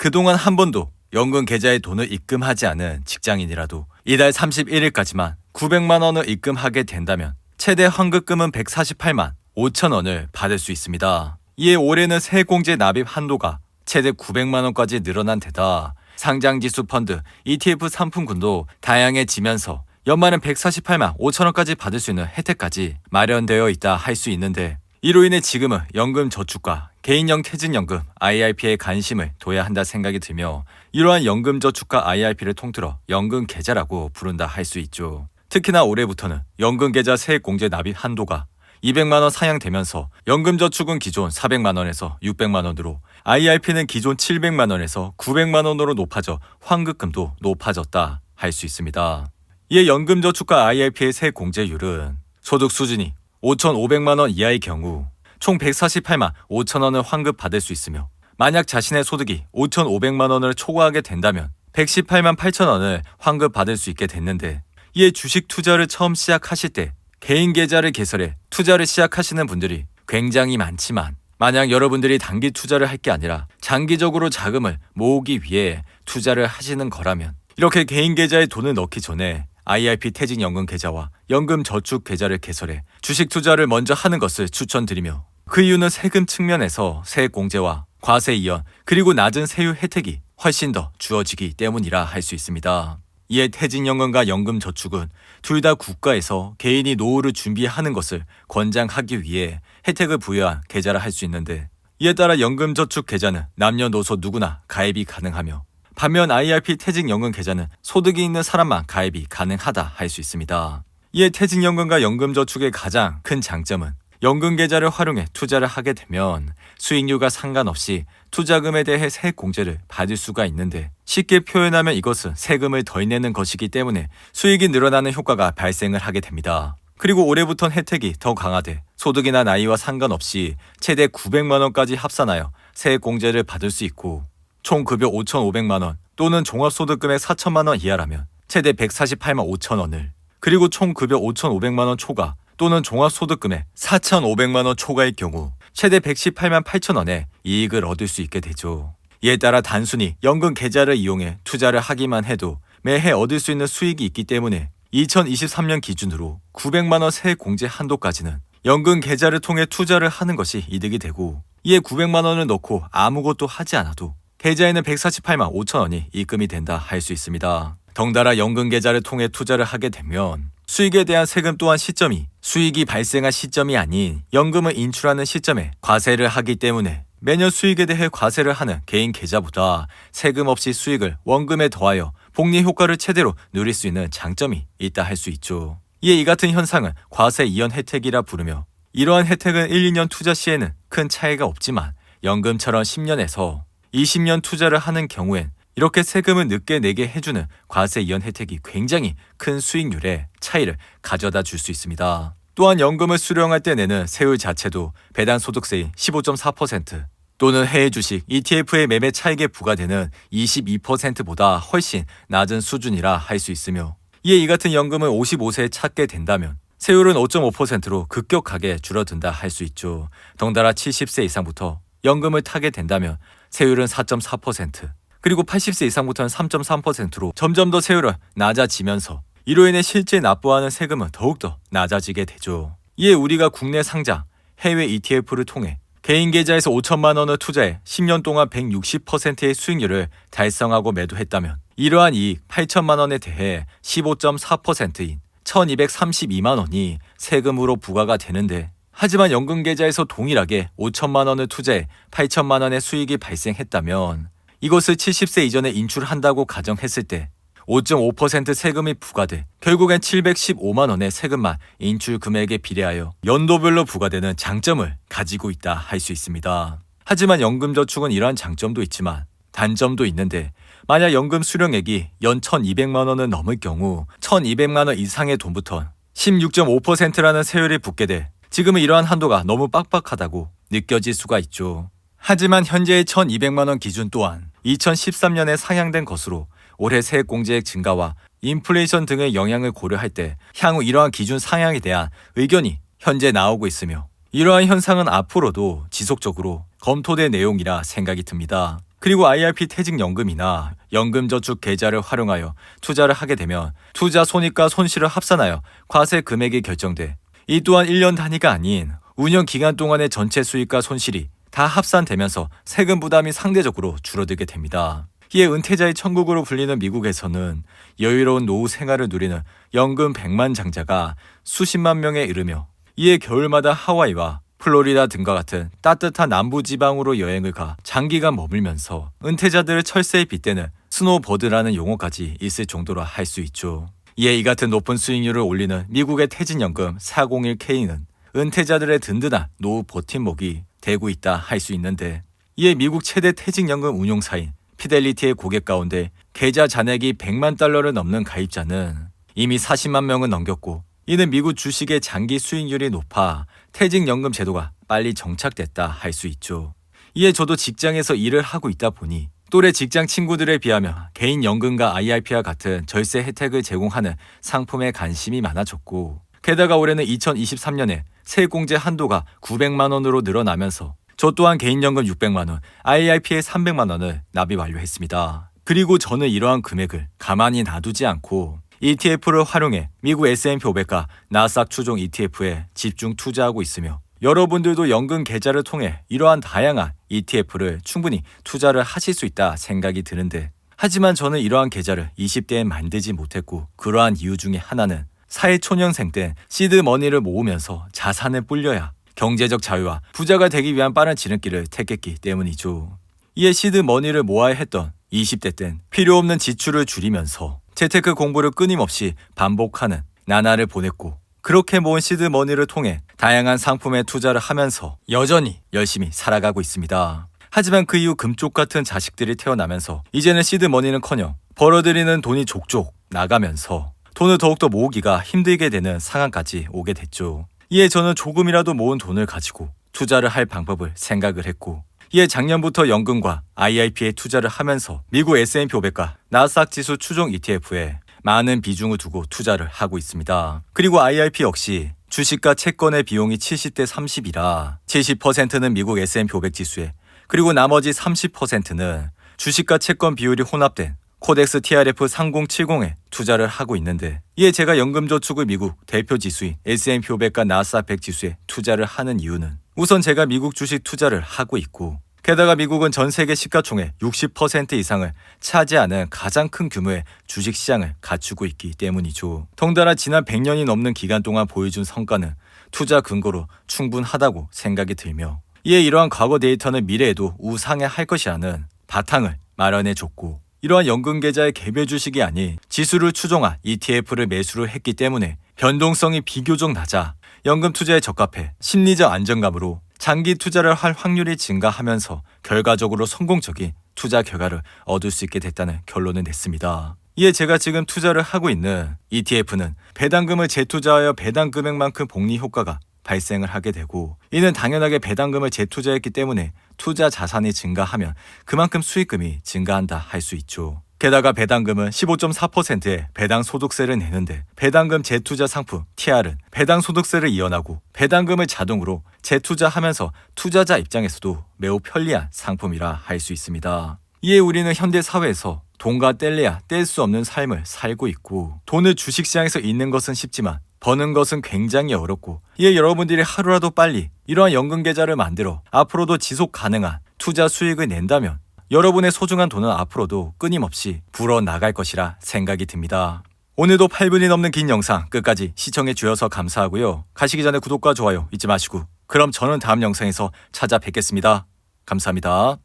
그동안 한 번도 연금 계좌에 돈을 입금하지 않은 직장인이라도 이달 31일까지만 900만 원을 입금하게 된다면 최대 환급금은 148만 5천 원을 받을 수 있습니다. 이에 올해는 세공제 납입 한도가 최대 900만 원까지 늘어난 데다 상장지수 펀드, ETF 상품군도 다양해지면서 연말은 148만 5천 원까지 받을 수 있는 혜택까지 마련되어 있다 할 수 있는데, 이로 인해 지금은 연금저축과 개인형 퇴직연금 IRP에 관심을 둬야 한다 생각이 들며, 이러한 연금저축과 IRP를 통틀어 연금계좌라고 부른다 할 수 있죠. 특히나 올해부터는 연금계좌 세액공제 납입 한도가 200만 원 상향되면서 연금저축은 기존 400만 원에서 600만 원으로, IRP는 기존 700만 원에서 900만 원으로 높아져 환급금도 높아졌다 할 수 있습니다. 이에 연금저축과 IRP의 세공제율은 소득 수준이 5,500만 원 이하의 경우 총 148만 5천 원을 환급받을 수 있으며, 만약 자신의 소득이 5,500만 원을 초과하게 된다면 118만 8천 원을 환급받을 수 있게 됐는데, 이에 주식 투자를 처음 시작하실 때 개인 계좌를 개설해 투자를 시작하시는 분들이 굉장히 많지만, 만약 여러분들이 단기 투자를 할 게 아니라 장기적으로 자금을 모으기 위해 투자를 하시는 거라면 이렇게 개인 계좌에 돈을 넣기 전에 IRP 퇴직연금 계좌와 연금저축 계좌를 개설해 주식 투자를 먼저 하는 것을 추천드리며, 그 이유는 세금 측면에서 세액공제와 과세 이연 그리고 낮은 세율 혜택이 훨씬 더 주어지기 때문이라 할 수 있습니다. 이에 퇴직연금과 연금저축은 둘 다 국가에서 개인이 노후를 준비하는 것을 권장하기 위해 혜택을 부여한 계좌라 할 수 있는데, 이에 따라 연금저축 계좌는 남녀노소 누구나 가입이 가능하며, 반면 IRP 퇴직연금 계좌는 소득이 있는 사람만 가입이 가능하다 할 수 있습니다. 이에 퇴직연금과 연금저축의 가장 큰 장점은 연금계좌를 활용해 투자를 하게 되면 수익률과 상관없이 투자금에 대해 세액공제를 받을 수가 있는데, 쉽게 표현하면 이것은 세금을 덜 내는 것이기 때문에 수익이 늘어나는 효과가 발생을 하게 됩니다. 그리고 올해부터는 혜택이 더 강화돼 소득이나 나이와 상관없이 최대 900만 원까지 합산하여 세액공제를 받을 수 있고, 총 급여 5,500만 원 또는 종합소득금액 4천만 원 이하라면 최대 148만 5천 원을, 그리고 총 급여 5,500만 원 초과 또는 종합소득금액 4,500만 원 초과일 경우 최대 118만 8천 원의 이익을 얻을 수 있게 되죠. 이에 따라 단순히 연금 계좌를 이용해 투자를 하기만 해도 매해 얻을 수 있는 수익이 있기 때문에 2023년 기준으로 900만 원 세액 공제 한도까지는 연금 계좌를 통해 투자를 하는 것이 이득이 되고, 이에 900만 원을 넣고 아무것도 하지 않아도 계좌에는 148만 5천 원이 입금이 된다 할 수 있습니다. 덩달아 연금 계좌를 통해 투자를 하게 되면 수익에 대한 세금 또한 시점이 수익이 발생한 시점이 아닌 연금을 인출하는 시점에 과세를 하기 때문에 매년 수익에 대해 과세를 하는 개인 계좌보다 세금 없이 수익을 원금에 더하여 복리 효과를 최대로 누릴 수 있는 장점이 있다 할 수 있죠. 이에 이 같은 현상은 과세 이연 혜택이라 부르며, 이러한 혜택은 1, 2년 투자 시에는 큰 차이가 없지만 연금처럼 10년에서 20년 투자를 하는 경우엔 이렇게 세금을 늦게 내게 해주는 과세 이연 혜택이 굉장히 큰 수익률의 차이를 가져다 줄 수 있습니다. 또한 연금을 수령할 때 내는 세율 자체도 배당 소득세인 15.4% 또는 해외 주식 ETF의 매매 차익에 부과되는 22%보다 훨씬 낮은 수준이라 할 수 있으며, 이에 이 같은 연금을 55세에 찾게 된다면 세율은 5.5%로 급격하게 줄어든다 할 수 있죠. 덩달아 70세 이상부터 연금을 타게 된다면 세율은 4.4%, 그리고 80세 이상부터는 3.3%로 점점 더 세율은 낮아지면서 이로 인해 실제 납부하는 세금은 더욱더 낮아지게 되죠. 이에 우리가 국내 상장, 해외 ETF를 통해 개인 계좌에서 5천만 원을 투자해 10년 동안 160%의 수익률을 달성하고 매도했다면 이러한 이익 8천만 원에 대해 15.4%인 1,232만 원이 세금으로 부과가 되는데, 하지만 연금계좌에서 동일하게 5천만 원을 투자해 8천만 원의 수익이 발생했다면 이것을 70세 이전에 인출한다고 가정했을 때 5.5% 세금이 부과돼 결국엔 715만 원의 세금만 인출 금액에 비례하여 연도별로 부과되는 장점을 가지고 있다 할 수 있습니다. 하지만 연금저축은 이러한 장점도 있지만 단점도 있는데, 만약 연금 수령액이 연 1,200만 원을 넘을 경우 1,200만 원 이상의 돈부터 16.5%라는 세율이 붙게 돼 지금은 이러한 한도가 너무 빡빡하다고 느껴질 수가 있죠. 하지만 현재의 1,200만 원 기준 또한 2013년에 상향된 것으로 올해 세액공제액 증가와 인플레이션 등의 영향을 고려할 때 향후 이러한 기준 상향에 대한 의견이 현재 나오고 있으며, 이러한 현상은 앞으로도 지속적으로 검토될 내용이라 생각이 듭니다. 그리고 IRP 퇴직연금이나 연금저축 계좌를 활용하여 투자를 하게 되면 투자 손익과 손실을 합산하여 과세 금액이 결정돼 이 또한 1년 단위가 아닌 운영 기간 동안의 전체 수익과 손실이 다 합산되면서 세금 부담이 상대적으로 줄어들게 됩니다. 이에 은퇴자의 천국으로 불리는 미국에서는 여유로운 노후 생활을 누리는 연금 100만 장자가 수십만 명에 이르며 이에 겨울마다 하와이와 플로리다 등과 같은 따뜻한 남부지방으로 여행을 가 장기간 머물면서 은퇴자들을 철새에 빗대는 스노보드라는 용어까지 있을 정도로 할 수 있죠. 이에 이 같은 높은 수익률을 올리는 미국의 퇴직연금 401k는 은퇴자들의 든든한 노후 버팀목이 되고 있다 할 수 있는데 이에 미국 최대 퇴직연금 운용사인 피델리티의 고객 가운데 계좌 잔액이 100만 달러를 넘는 가입자는 이미 40만 명을 넘겼고 이는 미국 주식의 장기 수익률이 높아 퇴직연금 제도가 빨리 정착됐다 할 수 있죠. 이에 저도 직장에서 일을 하고 있다 보니 또래 직장 친구들에 비하면 개인연금과 IRP와 같은 절세 혜택을 제공하는 상품에 관심이 많아졌고 게다가 올해는 2023년에 세액공제 한도가 900만 원으로 늘어나면서 저 또한 개인연금 600만 원, IRP에 300만 원을 납입 완료했습니다. 그리고 저는 이러한 금액을 가만히 놔두지 않고 ETF를 활용해 미국 S&P 500과 나스닥 추종 ETF에 집중 투자하고 있으며 여러분들도 연금 계좌를 통해 이러한 다양한 ETF를 충분히 투자를 하실 수 있다 생각이 드는데 하지만 저는 이러한 계좌를 20대에 만들지 못했고 그러한 이유 중에 하나는 사회초년생 때 시드머니를 모으면서 자산을 불려야 경제적 자유와 부자가 되기 위한 빠른 지름길을 택했기 때문이죠. 이에 시드머니를 모아야 했던 20대 땐 필요 없는 지출을 줄이면서 재테크 공부를 끊임없이 반복하는 나날을 보냈고 그렇게 모은 시드머니를 통해 다양한 상품에 투자를 하면서 여전히 열심히 살아가고 있습니다. 하지만 그 이후 금쪽 같은 자식들이 태어나면서 이제는 시드머니는커녕 벌어들이는 돈이 족족 나가면서 돈을 더욱더 모으기가 힘들게 되는 상황까지 오게 됐죠. 이에 저는 조금이라도 모은 돈을 가지고 투자를 할 방법을 생각을 했고 이에 작년부터 연금과 IRP에 투자를 하면서 미국 S&P 500과 나스닥 지수 추종 ETF에 많은 비중을 두고 투자를 하고 있습니다. 그리고 IRP 역시 주식과 채권의 비용이 70대 30이라 70%는 미국 S&P 500 지수에 그리고 나머지 30%는 주식과 채권 비율이 혼합된 코덱스 TRF 3070에 투자를 하고 있는데 이에 제가 연금저축을 미국 대표 지수인 S&P 500과 나스닥 100 지수에 투자를 하는 이유는 우선 제가 미국 주식 투자를 하고 있고 게다가 미국은 전 세계 시가총액 60% 이상을 차지하는 가장 큰 규모의 주식시장을 갖추고 있기 때문이죠. 덩달아 지난 100년이 넘는 기간 동안 보여준 성과는 투자 근거로 충분하다고 생각이 들며 이에 이러한 과거 데이터는 미래에도 우상향할 것이라는 바탕을 마련해줬고 이러한 연금계좌의 개별 주식이 아닌 지수를 추종한 ETF를 매수를 했기 때문에 변동성이 비교적 낮아 연금 투자에 적합해 심리적 안정감으로 장기 투자를 할 확률이 증가하면서 결과적으로 성공적인 투자 결과를 얻을 수 있게 됐다는 결론을 냈습니다. 이에 제가 지금 투자를 하고 있는 ETF는 배당금을 재투자하여 배당 금액만큼 복리 효과가 발생을 하게 되고 이는 당연하게 배당금을 재투자했기 때문에 투자 자산이 증가하면 그만큼 수익금이 증가한다 할 수 있죠. 게다가 배당금은 15.4%의 배당 소득세를 내는데 배당금 재투자 상품 TR은 배당 소득세를 이연하고 배당금을 자동으로 재투자하면서 투자자 입장에서도 매우 편리한 상품이라 할 수 있습니다. 이에 우리는 현대 사회에서 돈과 뗄래야 뗄 수 없는 삶을 살고 있고 돈을 주식시장에서 잃는 것은 쉽지만 버는 것은 굉장히 어렵고 이에 여러분들이 하루라도 빨리 이러한 연금계좌를 만들어 앞으로도 지속 가능한 투자 수익을 낸다면 여러분의 소중한 돈은 앞으로도 끊임없이 불어나갈 것이라 생각이 듭니다. 오늘도 8분이 넘는 긴 영상 끝까지 시청해 주셔서 감사하고요. 가시기 전에 구독과 좋아요 잊지 마시고 그럼 저는 다음 영상에서 찾아뵙겠습니다. 감사합니다.